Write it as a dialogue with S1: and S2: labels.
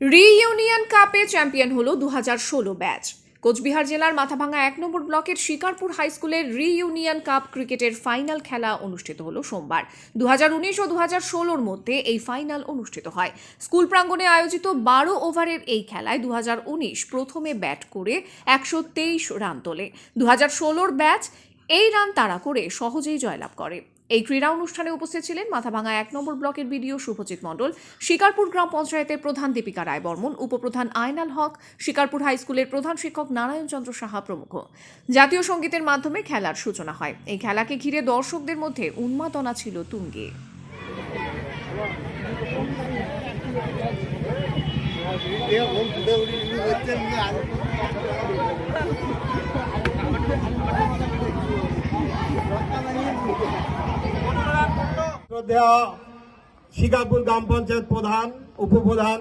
S1: Reunion কাপে champion হলো 2016 batch. Cooch Behar জেলার মাথাভাঙ্গা 1 নম্বর ব্লকের শিকারপুর হাই স্কুলের রিইউনিয়ন কাপ ক্রিকেটের ফাইনাল খেলা অনুষ্ঠিত হলো সোমবার। 2019 ও 2016-র মধ্যে এই ফাইনাল অনুষ্ঠিত হয়। স্কুল প্রাঙ্গণে আয়োজিত 12 ওভারের এই খেলায় 2019 প্রথমে ব্যাট করে 123 রান তোলে। 2016-র ব্যাচ এই রান তাড়া করে সহজেই জয়লাভ করে। এই ক্রীড়া অনুষ্ঠানে উপস্থিত ছিলেন মাথাভাঙ্গা 1 নম্বর ব্লকের বিডিও শুভজিৎ মণ্ডল, শিকারপুর গ্রাম পঞ্চায়েতের প্রধান দীপিকা রায় বর্মন, উপপ্রধান আয়নাল হক, শিকারপুর হাই স্কুলের প্রধান শিক্ষক নারায়ণ চন্দ্র সাহা প্রমুখ। জাতীয় সঙ্গীতের মাধ্যমে খেলার সূচনা হয়। এই খেলাকে ঘিরে দর্শকদের মধ্যে উন্মাদনা ছিল তুঙ্গে।
S2: শিকারপুর গ্রাম পঞ্চায়েত প্রধান, উপপ্রধান